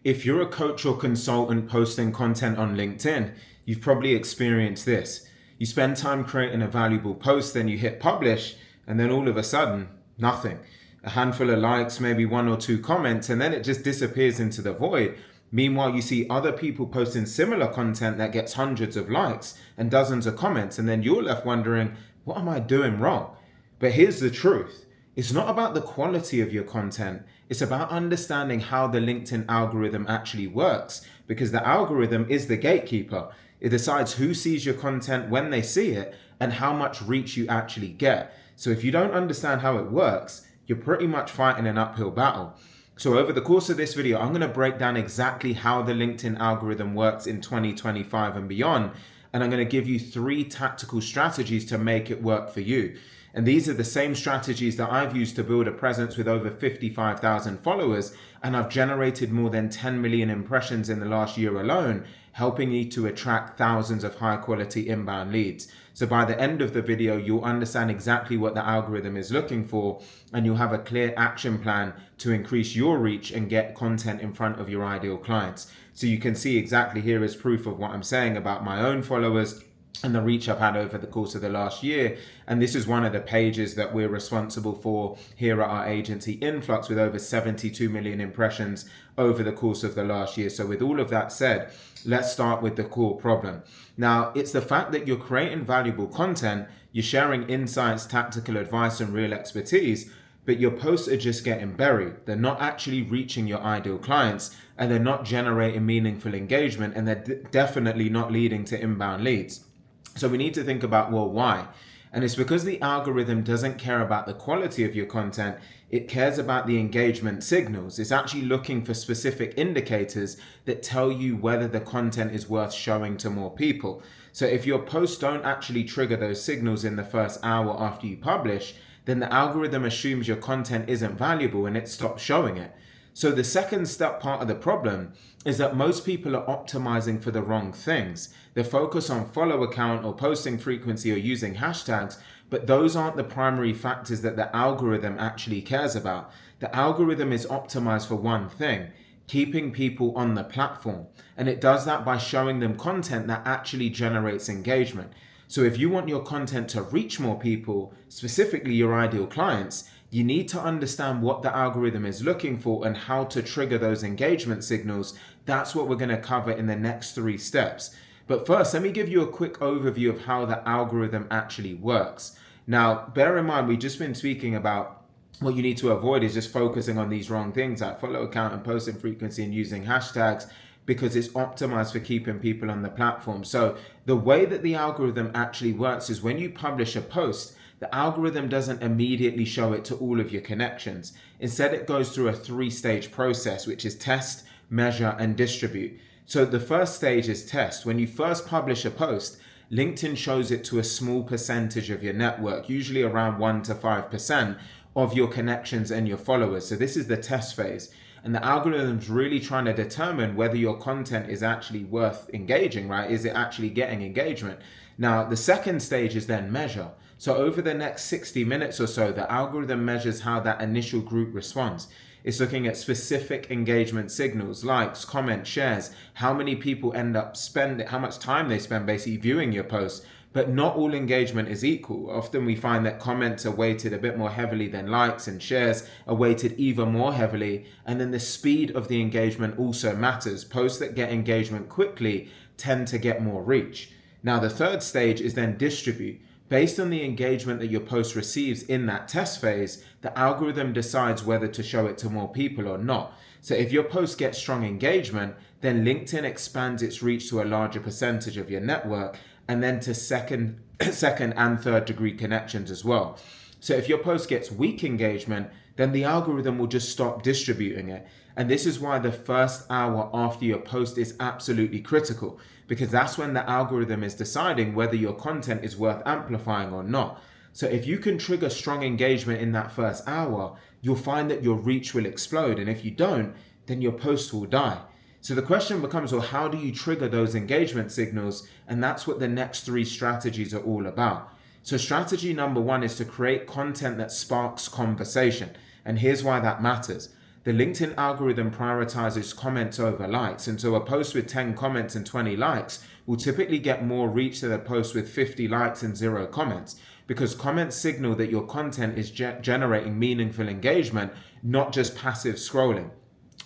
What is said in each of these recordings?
If you're a coach or consultant posting content on LinkedIn, you've probably experienced this. You spend time creating a valuable post, then you hit publish, and then all of a sudden, nothing. A handful of likes, maybe one or two comments, and then it just disappears into the void. Meanwhile, you see other people posting similar content that gets hundreds of likes and dozens of comments, and then you're left wondering, what am I doing wrong? But here's the truth. It's not about the quality of your content. It's about understanding how the LinkedIn algorithm actually works, because the algorithm is the gatekeeper. It decides who sees your content when they see it and how much reach you actually get. So if you don't understand how it works, you're pretty much fighting an uphill battle. So over the course of this video, I'm going to break down exactly how the LinkedIn algorithm works in 2025 and beyond. And I'm going to give you 3 tactical strategies to make it work for you. And these are the same strategies that I've used to build a presence with over 55,000 followers. And I've generated more than 10 million impressions in the last year alone, helping you to attract thousands of high quality inbound leads. So by the end of the video, you'll understand exactly what the algorithm is looking for, and you'll have a clear action plan to increase your reach and get content in front of your ideal clients. So you can see exactly here is proof of what I'm saying about my own followers and the reach I've had over the course of the last year. And this is one of the pages that we're responsible for here at our agency Influx, with over 72 million impressions over the course of the last year. So with all of that said, let's start with the core problem. Now, it's the fact that you're creating valuable content, you're sharing insights, tactical advice, and real expertise, but your posts are just getting buried. They're not actually reaching your ideal clients, and they're not generating meaningful engagement, and they're definitely not leading to inbound leads. So we need to think about, well, why? And it's because the algorithm doesn't care about the quality of your content. It cares about the engagement signals. It's actually looking for specific indicators that tell you whether the content is worth showing to more people. So if your posts don't actually trigger those signals in the first hour after you publish, then the algorithm assumes your content isn't valuable and it stops showing it. So the second step part of the problem is that most people are optimizing for the wrong things. They focus on follow count or posting frequency or using hashtags, but those aren't the primary factors that the algorithm actually cares about. The algorithm is optimized for one thing: keeping people on the platform. And it does that by showing them content that actually generates engagement. So if you want your content to reach more people, specifically your ideal clients, you need to understand what the algorithm is looking for and how to trigger those engagement signals. That's what we're going to cover in the next 3 steps. But first, let me give you a quick overview of how the algorithm actually works. Now, bear in mind, we've just been speaking about what you need to avoid is just focusing on these wrong things like follow count and posting frequency and using hashtags, because it's optimized for keeping people on the platform. So the way that the algorithm actually works is when you publish a post, the algorithm doesn't immediately show it to all of your connections. Instead, it goes through a 3-stage process, which is test, measure, and distribute. So the first stage is test. When you first publish a post, LinkedIn shows it to a small percentage of your network, usually around 1 to 5% of your connections and your followers. So this is the test phase. And the algorithm's really trying to determine whether your content is actually worth engaging, right? Is it actually getting engagement? Now, the second stage is then measure. So over the next 60 minutes or so, the algorithm measures how that initial group responds. It's looking at specific engagement signals, likes, comments, shares, how many people end up spending, how much time they spend basically viewing your post. But not all engagement is equal. Often we find that comments are weighted a bit more heavily than likes, and shares are weighted even more heavily. And then the speed of the engagement also matters. Posts that get engagement quickly tend to get more reach. Now, the third stage is then distribute. Based on the engagement that your post receives in that test phase, the algorithm decides whether to show it to more people or not. So if your post gets strong engagement, then LinkedIn expands its reach to a larger percentage of your network, and then to second and third degree connections as well. So if your post gets weak engagement, then the algorithm will just stop distributing it. And this is why the first hour after your post is absolutely critical, because that's when the algorithm is deciding whether your content is worth amplifying or not. So if you can trigger strong engagement in that first hour, you'll find that your reach will explode. And if you don't, then your post will die. So the question becomes, well, how do you trigger those engagement signals? And that's what the next 3 strategies are all about. So strategy number 1 is to create content that sparks conversation. And here's why that matters. the LinkedIn algorithm prioritizes comments over likes. And so a post with 10 comments and 20 likes will typically get more reach than a post with 50 likes and 0 comments, because comments signal that your content is generating meaningful engagement, not just passive scrolling.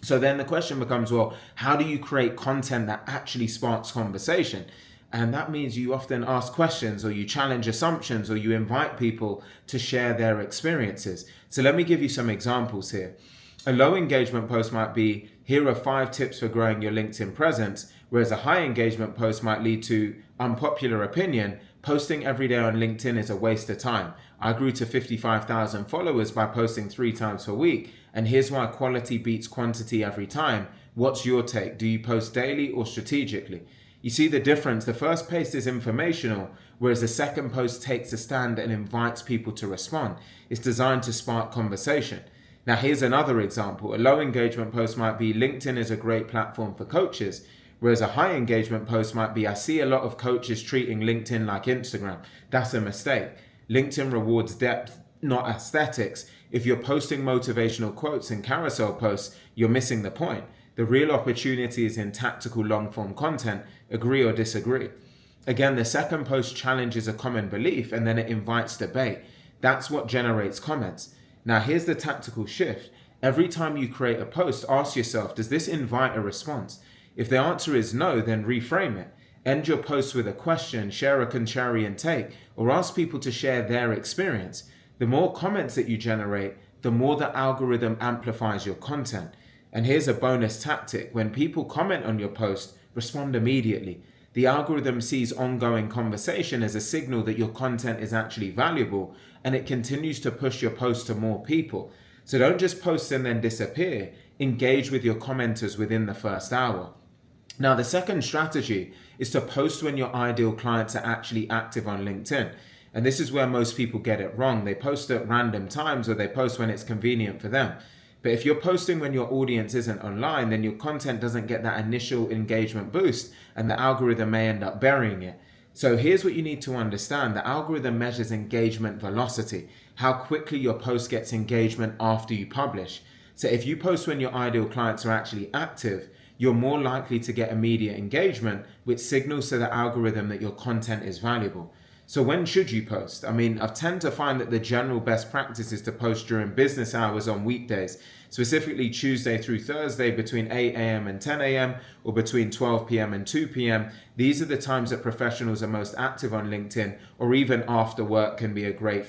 So then the question becomes, well, how do you create content that actually sparks conversation? And that means you often ask questions, or you challenge assumptions, or you invite people to share their experiences. So let me give you some examples here. A low engagement post might be, here are 5 tips for growing your LinkedIn presence, whereas a high engagement post might lead to, unpopular opinion, posting every day on LinkedIn is a waste of time. I grew to 55,000 followers by posting 3 times per week, and here's why quality beats quantity every time. What's your take? Do you post daily or strategically? You see the difference. The first post is informational, whereas the second post takes a stand and invites people to respond. It's designed to spark conversation. Now, here's another example. A low engagement post might be, LinkedIn is a great platform for coaches, whereas a high engagement post might be, I see a lot of coaches treating LinkedIn like Instagram. That's a mistake. LinkedIn rewards depth, not aesthetics. If you're posting motivational quotes and carousel posts, you're missing the point. The real opportunity is in tactical long-form content. Agree or disagree? Again, the second post challenges a common belief, and then it invites debate. That's what generates comments. Now, here's the tactical shift. Every time you create a post, ask yourself, does this invite a response? If the answer is no, then reframe it. End your post with a question, share a contrarian take, or ask people to share their experience. The more comments that you generate, the more the algorithm amplifies your content. And here's a bonus tactic. When people comment on your post, respond immediately. The algorithm sees ongoing conversation as a signal that your content is actually valuable, and it continues to push your post to more people. So don't just post and then disappear. Engage with your commenters within the first hour. Now, the second strategy is to post when your ideal clients are actually active on LinkedIn. And this is where most people get it wrong. They post at random times, or they post when it's convenient for them. But if you're posting when your audience isn't online, then your content doesn't get that initial engagement boost, and the algorithm may end up burying it. So here's what you need to understand. The algorithm measures engagement velocity, how quickly your post gets engagement after you publish. So if you post when your ideal clients are actually active, you're more likely to get immediate engagement, which signals to the algorithm that your content is valuable. So when should you post? I mean, I tend to find that the general best practice is to post during business hours on weekdays, specifically Tuesday through Thursday between 8 a.m. and 10 a.m. or between 12 p.m. and 2 p.m. These are the times that professionals are most active on LinkedIn, or even after work can be a great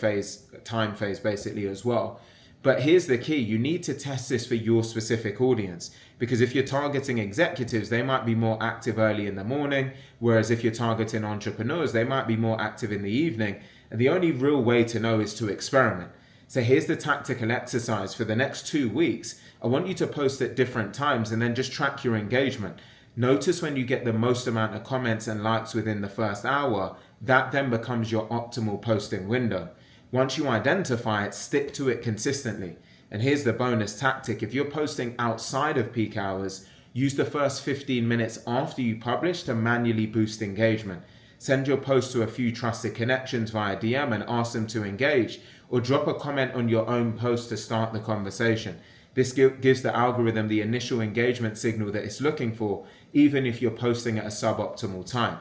time phase basically as well. But here's the key. You need to test this for your specific audience, because if you're targeting executives, they might be more active early in the morning, whereas if you're targeting entrepreneurs, they might be more active in the evening. And the only real way to know is to experiment. So here's the tactical exercise. For the next 2 weeks, I want you to post at different times and then just track your engagement. Notice when you get the most amount of comments and likes within the first hour. That then becomes your optimal posting window. Once you identify it, stick to it consistently. And here's the bonus tactic. If you're posting outside of peak hours, use the first 15 minutes after you publish to manually boost engagement. Send your post to a few trusted connections via DM and ask them to engage, or drop a comment on your own post to start the conversation. This gives the algorithm the initial engagement signal that it's looking for, even if you're posting at a suboptimal time.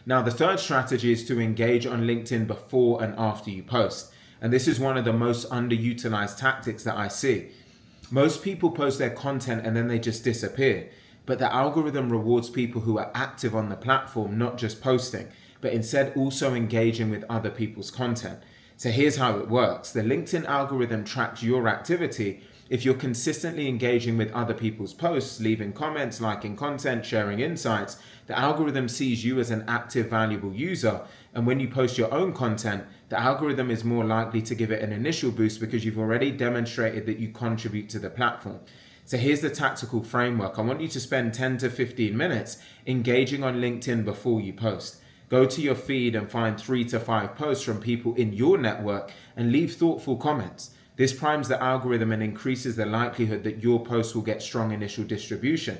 Now, the third strategy is to engage on LinkedIn before and after you post. And this is one of the most underutilized tactics that I see. Most people post their content and then they just disappear. But the algorithm rewards people who are active on the platform, not just posting, but instead also engaging with other people's content. So here's how it works. The LinkedIn algorithm tracks your activity. If you're consistently engaging with other people's posts, leaving comments, liking content, sharing insights, the algorithm sees you as an active, valuable user. And when you post your own content, the algorithm is more likely to give it an initial boost because you've already demonstrated that you contribute to the platform. So here's the tactical framework. I want you to spend 10 to 15 minutes engaging on LinkedIn before you post. Go to your feed and find 3 to 5 posts from people in your network and leave thoughtful comments. This primes the algorithm and increases the likelihood that your post will get strong initial distribution.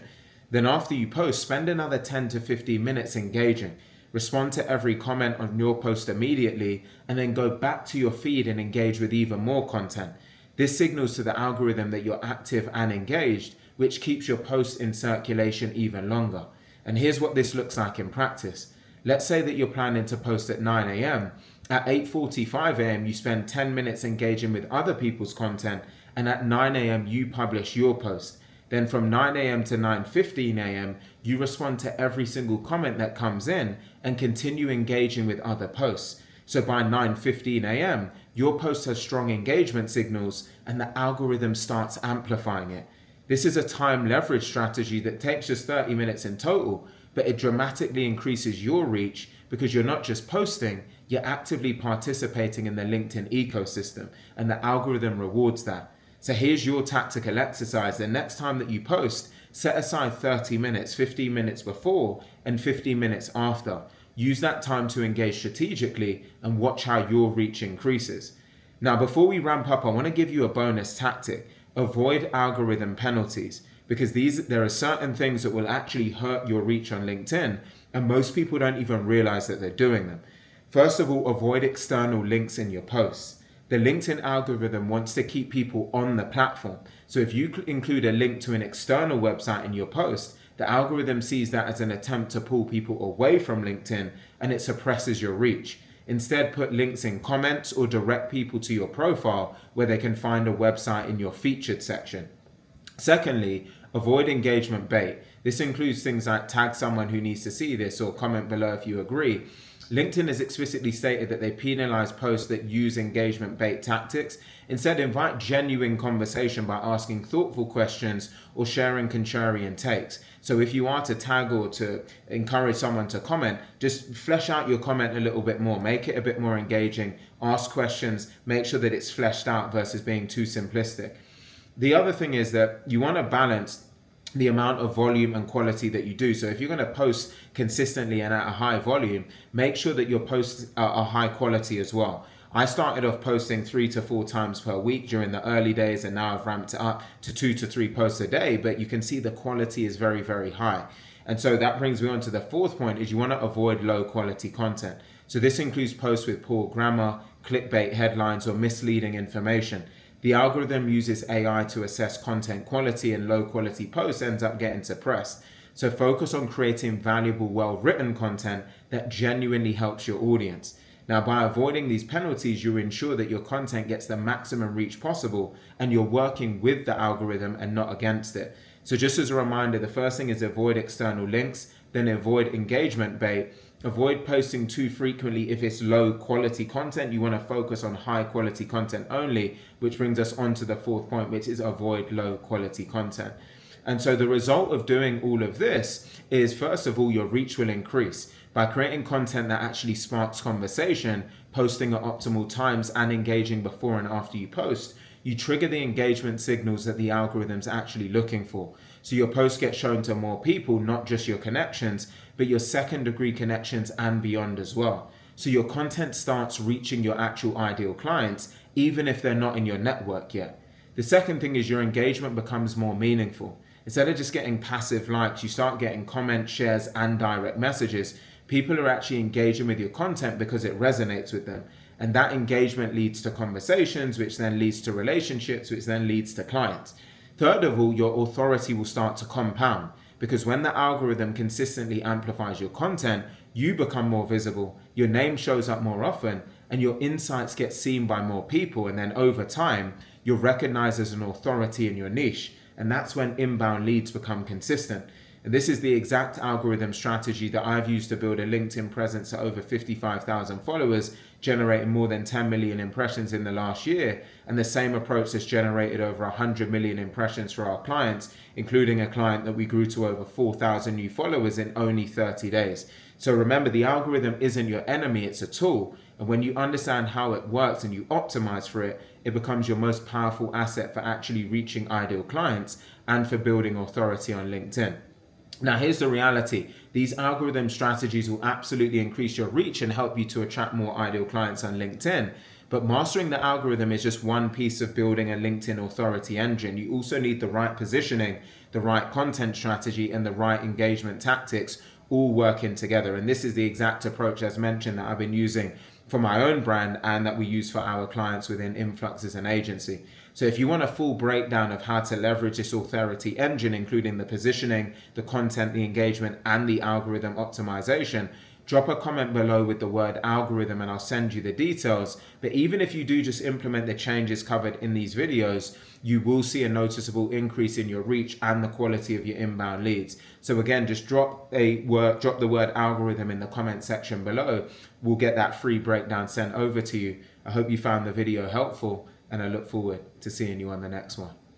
Then after you post, spend another 10 to 15 minutes engaging. Respond to every comment on your post immediately, and then go back to your feed and engage with even more content. This signals to the algorithm that you're active and engaged, which keeps your posts in circulation even longer. And here's what this looks like in practice. Let's say that you're planning to post at 9 a.m. At 8:45 a.m. you spend 10 minutes engaging with other people's content, and at 9 a.m. you publish your post. Then from 9 a.m. to 9:15 a.m. you respond to every single comment that comes in and continue engaging with other posts. So by 9:15 a.m. your post has strong engagement signals and the algorithm starts amplifying it. This is a time leverage strategy that takes just 30 minutes in total, but it dramatically increases your reach because you're not just posting, you're actively participating in the LinkedIn ecosystem, and the algorithm rewards that. So here's your tactical exercise. The next time that you post, set aside 30 minutes, 15 minutes before and 15 minutes after. Use that time to engage strategically and watch how your reach increases. Now, before we ramp up, I want to give you a bonus tactic. Avoid algorithm penalties, because there are certain things that will actually hurt your reach on LinkedIn, and most people don't even realize that they're doing them. First of all, avoid external links in your posts. The LinkedIn algorithm wants to keep people on the platform. So if you include a link to an external website in your post, the algorithm sees that as an attempt to pull people away from LinkedIn, and it suppresses your reach. Instead, put links in comments or direct people to your profile where they can find a website in your featured section. Secondly, avoid engagement bait. This includes things like tag someone who needs to see this or comment below if you agree. LinkedIn has explicitly stated that they penalize posts that use engagement bait tactics. Instead, invite genuine conversation by asking thoughtful questions or sharing contrarian takes. So if you are to tag or to encourage someone to comment, just flesh out your comment a little bit more, make it a bit more engaging, ask questions, make sure that it's fleshed out versus being too simplistic. The other thing is that you want to balance the amount of volume and quality that you do. So if you're going to post consistently and at a high volume, make sure that your posts are high quality as well. I started off posting 3 to 4 times per week during the early days, and now I've ramped it up to 2 to 3 posts a day, but you can see the quality is very, very high. And so that brings me on to the fourth point, is you want to avoid low quality content. So this includes posts with poor grammar, clickbait headlines, or misleading information. The algorithm uses AI to assess content quality, and low quality posts ends up getting suppressed. So focus on creating valuable, well-written content that genuinely helps your audience. Now, by avoiding these penalties, you ensure that your content gets the maximum reach possible and you're working with the algorithm and not against it. So just as a reminder, the first thing is avoid external links, then avoid engagement bait. Avoid posting too frequently if it's low quality content. You want to focus on high quality content only, which brings us on to the fourth point, which is avoid low quality content. And so the result of doing all of this is, first of all, your reach will increase. By creating content that actually sparks conversation, posting at optimal times, and engaging before and after you post, you trigger the engagement signals that the algorithm's actually looking for. So your posts get shown to more people, not just your connections, but your second degree connections and beyond as well. So your content starts reaching your actual ideal clients, even if they're not in your network yet. The second thing is your engagement becomes more meaningful. Instead of just getting passive likes, you start getting comments, shares, and direct messages. People are actually engaging with your content because it resonates with them. And that engagement leads to conversations, which then leads to relationships, which then leads to clients. Third of all, your authority will start to compound, because when the algorithm consistently amplifies your content, you become more visible, your name shows up more often, and your insights get seen by more people. And then over time, you're recognized as an authority in your niche. And that's when inbound leads become consistent. And this is the exact algorithm strategy that I've used to build a LinkedIn presence at over 55,000 followers, generating more than 10 million impressions in the last year. And the same approach has generated over 100 million impressions for our clients, including a client that we grew to over 4,000 new followers in only 30 days. So remember, the algorithm isn't your enemy, it's a tool. And when you understand how it works and you optimize for it, it becomes your most powerful asset for actually reaching ideal clients and for building authority on LinkedIn. Now, here's the reality. These algorithm strategies will absolutely increase your reach and help you to attract more ideal clients on LinkedIn. But mastering the algorithm is just one piece of building a LinkedIn authority engine. You also need the right positioning, the right content strategy, and the right engagement tactics all working together. And this is the exact approach, as mentioned, that I've been using for my own brand and that we use for our clients within Influx as an agency. So if you want a full breakdown of how to leverage this authority engine, including the positioning, the content, the engagement, and the algorithm optimization, drop a comment below with the word algorithm and I'll send you the details. But even if you do just implement the changes covered in these videos, you will see a noticeable increase in your reach and the quality of your inbound leads. So again, just drop the word algorithm in the comment section below. We'll get that free breakdown sent over to you. I hope you found the video helpful, and I look forward to seeing you on the next one.